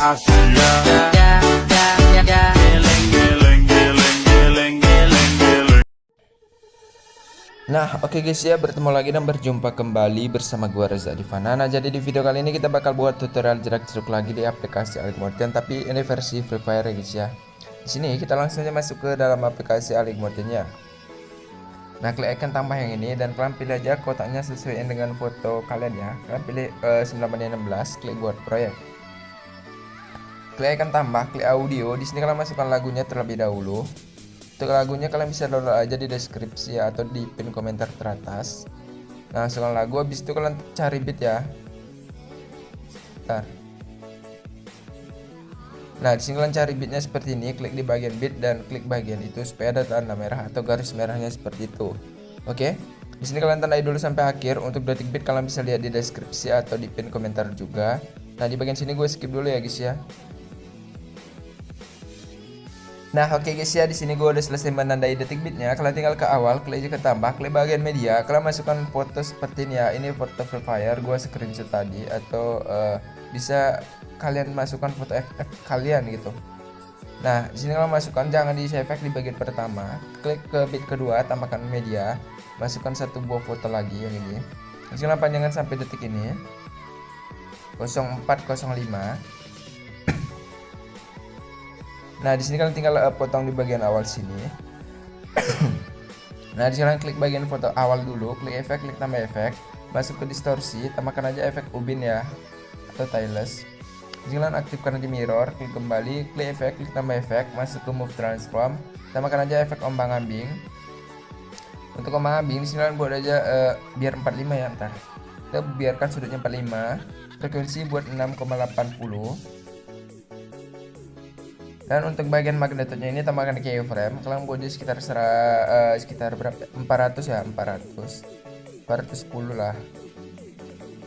Asia. Geleng, geleng, geleng, geleng, geleng, geleng. Nah, oke guys ya, bertemu lagi dan berjumpa kembali bersama gua Reza Divana. Nah, jadi di video kali ini kita bakal buat tutorial jerak jeruk lagi di aplikasi Alik Morten, tapi ini versi Free Fire ya guys ya. Di sini kita langsung aja masuk ke dalam aplikasi Alik Mortennya. Nah, klik icon tambah yang ini dan kalian pilih aja kotaknya sesuai dengan foto kalian ya. Kalian pilih 9/16, klik buat proyek. Klik icon tambah, klik audio. Di sini kalian masukkan lagunya terlebih dahulu. Untuk lagunya kalian bisa download aja di deskripsi atau di pin komentar teratas. Nah, masukkan lagu, habis itu kalian cari beat ya. Bentar. Nah, di sini kalian cari beatnya seperti ini, klik di bagian beat dan klik bagian itu supaya ada tanda merah atau garis merahnya seperti itu. Oke. Di sini kalian tandai dulu sampai akhir. Untuk detik beat kalian bisa lihat di deskripsi atau di pin komentar juga. Nah, di bagian sini gue skip dulu ya guys ya. Nah, oke guys ya, di sini gue udah selesai menandai detik beatnya. Kalian tinggal ke awal, klik aja ke tambah, klik bagian media. Kalian masukkan foto seperti ini ya. Ini foto Free Fire, gue screenshot tadi. Atau bisa kalian masukkan foto FF kalian gitu. Nah, di sini kalian masukkan, jangan diisi efek di bagian pertama. Klik ke beat kedua, tambahkan media, masukkan satu buah foto lagi yang ini. Di sini panjangkan sampai detik ini 0405. Nah, di sini kalian tinggal potong di bagian awal sini. Nah, di sini kalian klik bagian foto awal dulu, klik efek, klik tambah efek, masuk ke distorsi, tambahkan aja efek ubin ya atau tiles. Di sini kalian aktifkan di mirror, klik kembali, klik efek, klik tambah efek, masuk ke move transform, tambahkan aja efek ombang-ambing. Untuk ombang-ambing di sini kalian buat aja biar 45 ya, ntar. Kita biarkan sudutnya 45, frekuensi buat 6,80. Dan untuk bagian magnetnya ini tambahkan keyframe. Kalian buat di sekitar sekitar berapa? 400 ya, 410 lah.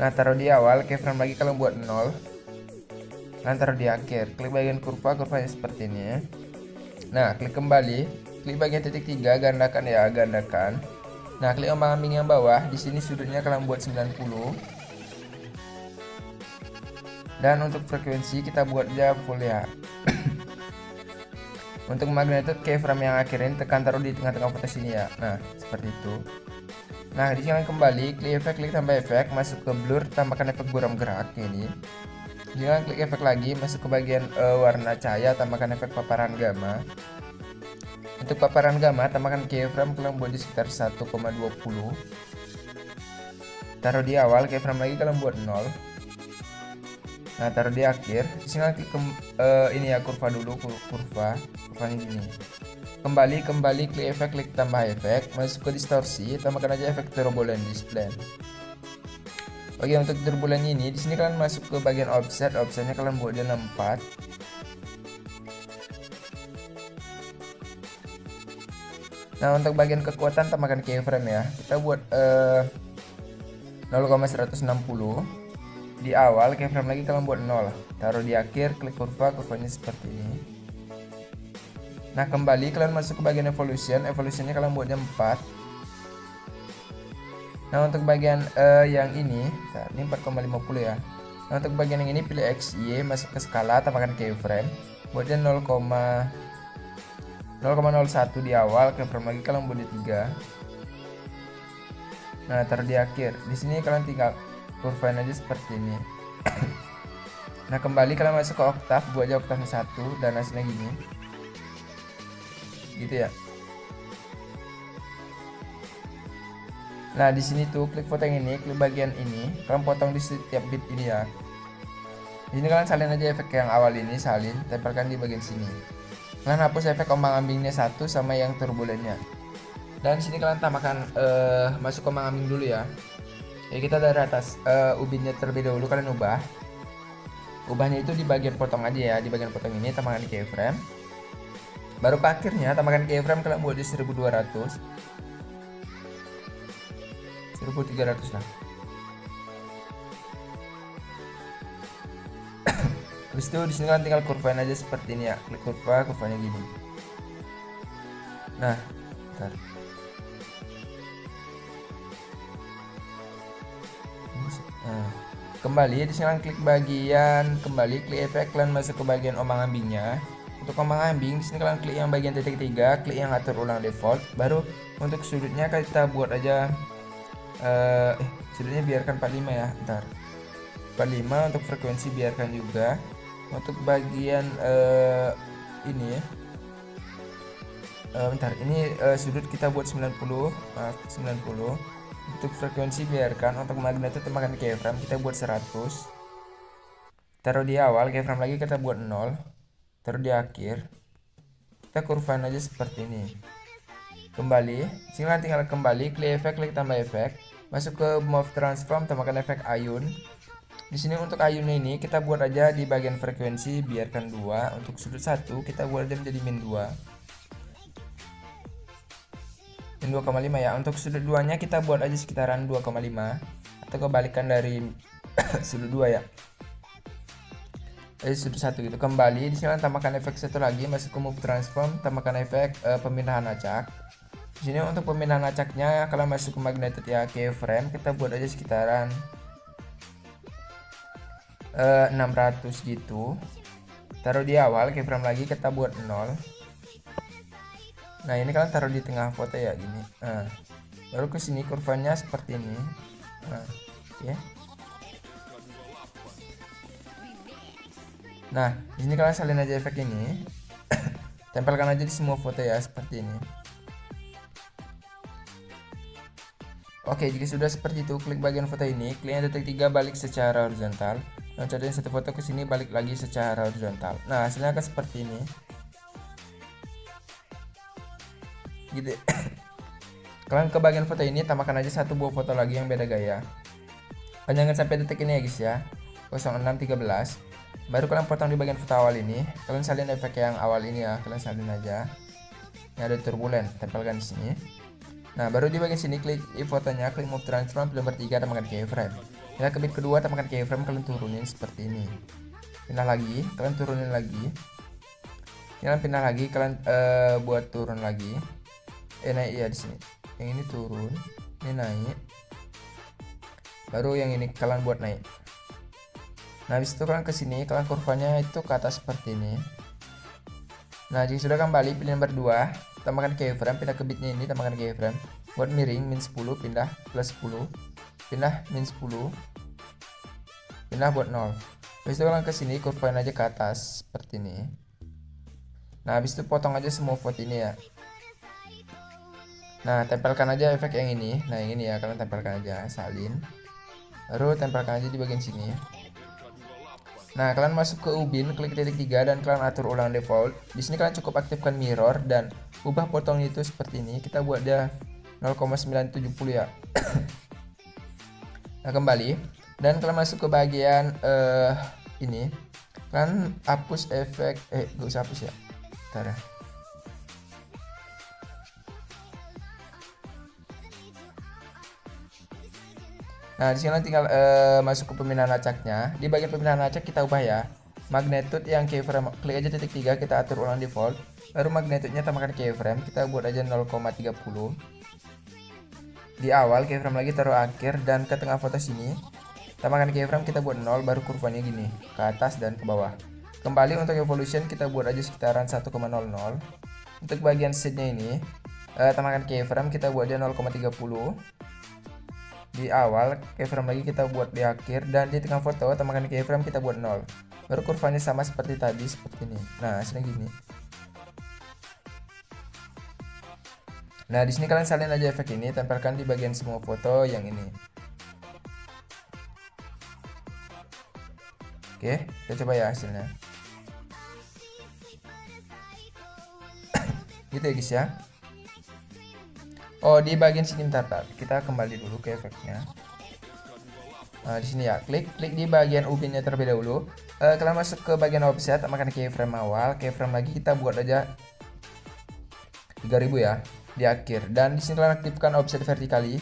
Nah, taruh di awal, keyframe lagi kalian buat 0. Nah, taruh di akhir. Klik bagian kurvanya seperti ini ya. Nah, klik kembali, klik bagian titik 3, gandakan ya, gandakan. Nah, klik ombang-ambing yang bawah. Di sini sudutnya kalian buat 90. Dan untuk frekuensi kita buat aja full ya. Untuk magnitude keyframe yang akhir ini tekan taruh di tengah-tengah foto sini ya. Nah, seperti itu. Nah, di sini kembali, klik efek, klik tambah efek, masuk ke blur, tambahkan efek buram gerak ini. Jangan klik efek lagi, masuk ke bagian warna cahaya, tambahkan efek paparan gamma. Untuk paparan gamma, tambahkan keyframe, kalian buat di sekitar 1,20. Taruh di awal, keyframe lagi kalian buat 0. Nah, taruh di akhir. Di sini klik ini ya, kurva dulu, kurvanya gini. Kembali, klik efek, klik tambah efek, masuk ke distorsi, tambahkan aja efek turbulent display. Oke, untuk turbulent ini di sini kalian masuk ke bagian offsetnya kalian buat dia 64. Nah, untuk bagian kekuatan tambahkan keyframe ya. Kita buat 0,160. Di awal keyframe lagi kalian buat 0, taruh di akhir, klik kurvanya seperti ini. Nah, kembali kalian masuk ke bagian evolutionnya kalian buatnya 4. Nah, untuk bagian yang ini 4,50 ya. Nah, untuk bagian yang ini pilih XY, masuk ke skala, tambahkan keyframe, buatnya 0,01 di awal, keyframe lagi kalian buat di 3. Nah, taruh di akhir. Di sini kalian tinggal kurvain aja seperti ini. Nah, kembali kalian masuk ke oktav, buat aja oktavnya 1 dan hasilnya gini. Gitu ya. Nah, di sini tuh klik foto yang ini, klik bagian ini, kalian potong di setiap bit ini ya. Di sini kalian salin aja efek yang awal ini, salin, tempelkan di bagian sini. Kalian hapus efek ombang-ambingnya 1 sama yang turbulennya. Dan sini kalian tambahkan masuk ombang-ambing dulu ya. Ya, kita dari atas ubinnya terlebih dahulu kalian ubah. Ubahnya itu di bagian potong aja ya, di bagian potong ini tambahkan di keyframe. Baru ke akhirnya tambahkan keyframe, kalian buat di 1200. 1300 lah. Habis itu di sini kalian tinggal kurvain aja seperti ini ya. Klik kurvanya gini. Nah, bentar. Nah, Kembali di sini kalian klik bagian kembali, klik efek, kalian masuk ke bagian ombang-ambingnya. Untuk ombang-ambing di sini kalian klik yang bagian titik 3, klik yang atur ulang default. Baru untuk sudutnya kita buat aja sudutnya biarkan 45 ya, ntar 45. Untuk frekuensi biarkan juga. Untuk bagian ini ya, bentar, ini sudut kita buat 90, maaf 90. Untuk frekuensi biarkan. Untuk magnet itu makan keyframe kita buat 100, taruh di awal. Keyframe lagi kita buat 0, taruh di akhir. Kita kurvain aja seperti ini. Kembali sini tinggal kembali, klik efek, klik tambah efek, masuk ke move transform, tambahkan efek ayun. Di sini untuk ayunnya ini kita buat aja di bagian frekuensi biarkan 2. Untuk sudut 1 kita buat aja menjadi min 2, min 2,5 ya. Untuk sudut 2 nya kita buat aja sekitaran 2,5 atau kebalikan dari sudut 2 ya, sudut 1 gitu. Kembali di sini tambahkan efek satu lagi, masuk ke move transform, tambahkan efek pemindahan acak. Di sini untuk pemindahan acaknya kalau masuk ke magnetic ya keyframe kita buat aja sekitaran 600 gitu. Taruh di awal, keyframe lagi kita buat 0. Nah, ini kalian taruh di tengah foto ya gini. Nah, baru ke sini kurvanya seperti ini. Nah, oke. Nah, di sini kalian salin aja efek ini. Tempelkan aja di semua foto ya seperti ini. Oke, jika sudah seperti itu, klik bagian foto ini, klik yang titik 3, balik secara horizontal. Loncatin satu foto ke sini, balik lagi secara horizontal. Nah, hasilnya akan seperti ini. Gitu. Kalian ke bagian foto ini tambahkan aja satu buah foto lagi yang beda gaya. Panjangkan sampai detik ini ya guys ya. 0613. Baru kalian potong di bagian foto awal ini. Kalian salin efek yang awal ini ya, kalian salin aja. Ini ada turbulen, tempelkan di sini. Nah, baru di bagian sini klik fotonya, klik move transform, pilih nomor 3, tambahkan keyframe. Ya, ke bit kedua tambahkan keyframe, kalian turunin seperti ini. Pindah lagi, kalian turunin lagi. Kalian pindah lagi, kalian buat turun lagi. Naik ya di sini. Yang ini turun, ini naik. Baru yang ini kalian buat naik. Nah, habis itu kalian ke sini, kalian kurvanya itu ke atas seperti ini. Nah, jika sudah kembali, pilih nomor 2, tambahkan keyframe, pindah ke bitnya ini, tambahkan keyframe. Buat miring, min 10, pindah plus 10, pindah min 10, pindah buat 0. Habis itu kalian ke sini, kurvain aja ke atas seperti ini. Nah, habis itu potong aja semua foto ini ya. Nah, tempelkan aja efek yang ini. Nah, yang ini ya, kalian tempelkan aja, salin. Baru tempelkan aja di bagian sini. Nah, kalian masuk ke ubin, klik titik 3 dan kalian atur ulang default. Di sini kalian cukup aktifkan mirror dan ubah potong itu seperti ini. Kita buat dia 0,970 ya. Nah, kembali dan kalian masuk ke bagian ini. Kalian hapus efek gak usah hapus ya. Bentar ya. Nah, di sini tinggal masuk ke pemindahan acaknya. Di bagian pemindahan acak kita ubah ya. Magnitude yang keyframe, klik aja titik 3, kita atur ulang default. Baru magnitude-nya tambahkan keyframe, kita buat aja 0,30. Di awal keyframe lagi taruh akhir dan ke tengah foto sini. Tambahkan keyframe, kita buat 0, baru kurvanya gini, ke atas dan ke bawah. Kembali untuk evolution kita buat aja sekitaran 1,00. Untuk bagian setnya ini, tambahkan keyframe, kita buat aja 0,30. Di awal, keyframe lagi kita buat di akhir, dan di tengah foto tambahkan keyframe, kita buat 0. Baru kurvanya sama seperti tadi, seperti ini. Nah, hasilnya gini. Nah, di sini kalian salin aja efek ini, tempelkan di bagian semua foto yang ini. Oke, kita coba ya hasilnya. Gitu ya guys ya. Oh, di bagian sini bentar, kita kembali dulu ke efeknya. Nah, di sini ya, klik di bagian ubinnya terlebih dahulu. Kalian masuk ke bagian offset, tambahkan keyframe awal, keyframe lagi kita buat aja 3000 ya di akhir. Dan di sini kalian aktifkan offset vertikali.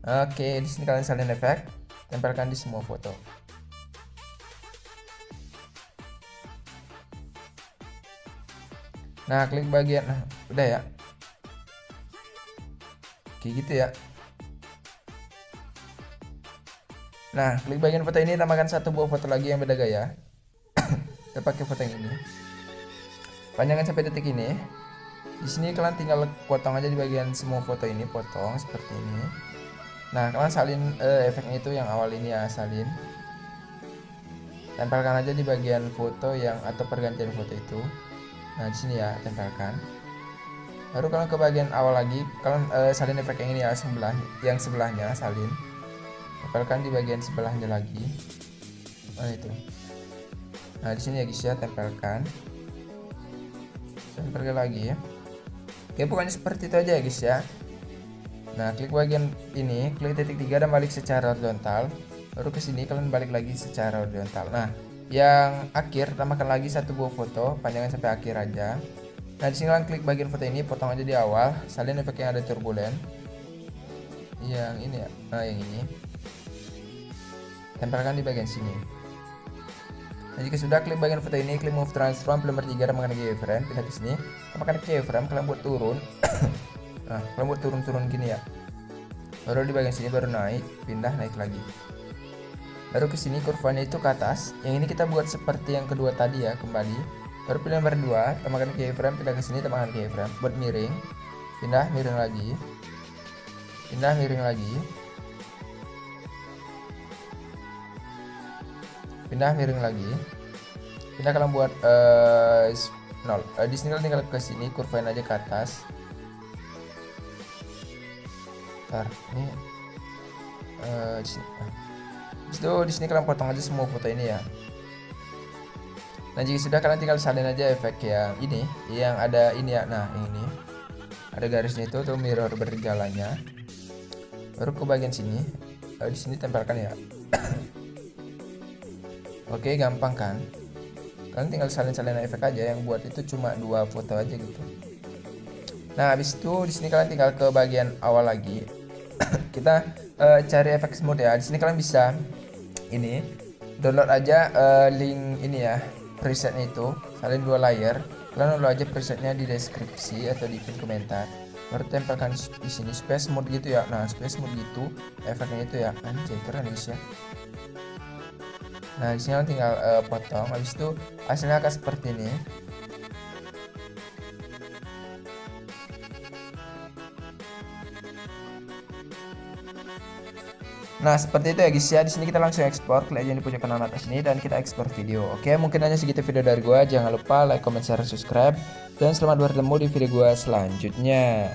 Nah, oke, di sini kalian salin efek, tempelkan di semua foto. Nah, klik bagian, nah, udah ya. Kayak gitu ya. Nah, klik bagian foto ini, tambahkan satu buah foto lagi yang beda gaya. Kita pakai foto yang ini. Panjangkan sampai detik ini. Di sini kalian tinggal potong aja di bagian semua foto ini, potong seperti ini. Nah, kalian salin efeknya itu yang awal ini ya, salin. Tempelkan aja di bagian foto yang atau pergantian foto itu. Nah, di sini ya, tempelkan. Baru kalian ke bagian awal lagi, kalian salin efek yang ini ya, yang sebelahnya salin. Tempelkan di bagian sebelahnya lagi. Nah, itu. Nah, di sini ya guys ya, tempelkan lagi ya. Oke, pokoknya seperti itu aja ya guys ya. Nah, klik bagian ini, klik titik 3 dan balik secara horizontal. Baru ke sini kalian balik lagi secara horizontal. Nah, yang akhir tambahkan lagi satu buah foto, panjangnya sampai akhir aja. Nah, di sini kalian klik bagian foto ini, potong aja di awal, salin efek yang ada turbulen. Yang ini ya, nah yang ini. Tempelkan di bagian sini. Nah, jika sudah, klik bagian foto ini, klik move transform nomor 3 dan mengenai keyframe, pindah ke sini, tambahkan keyframe, kalian buat turun. Nah, kalian buat turun-turun gini ya. Baru di bagian sini baru naik, pindah naik lagi. Baru ke sini kurvanya itu ke atas. Yang ini kita buat seperti yang kedua tadi ya, kembali. Baru pilih nomor 2, tambahkan keyframe, pindah ke sini, tambahkan keyframe, buat miring. Pindah miring lagi. Pindah miring lagi. Pindah miring lagi. Pindah kalian buat 0. Di sini kalian tinggal ke sini, kurvain aja ke atas. Bentar, ini di sini. Di sini kalian potong aja semua foto ini ya. Nah, jika sudah, kalian tinggal salin aja efek yang ini, yang ada ini ya. Nah, ini ada garisnya itu tuh mirror berjalannya. Baru ke bagian sini, di sini tempelkan ya. Oke, gampang kan? Kalian tinggal salin-salin efek aja, yang buat itu cuma 2 foto aja gitu. Nah, habis itu di sini kalian tinggal ke bagian awal lagi. Kita cari efek smooth ya. Di sini kalian bisa ini download aja link ini ya, presetnya itu, salin 2 layer. Kalian download aja presetnya di deskripsi atau di pin komentar. Baru tempelkan di sini space mode gitu ya. Nah, space mode gitu, efeknya itu ya. Anjay, keren guys ya. Nah, di sini tinggal potong. Habis itu hasilnya akan seperti ini. Nah, seperti itu ya guys ya. Di sini kita langsung ekspor, klik aja di pojok kanan atas ini dan kita ekspor video. Oke, mungkin hanya segitu video dari gua. Jangan lupa like, comment, share, subscribe, dan selamat bertemu di video gua selanjutnya.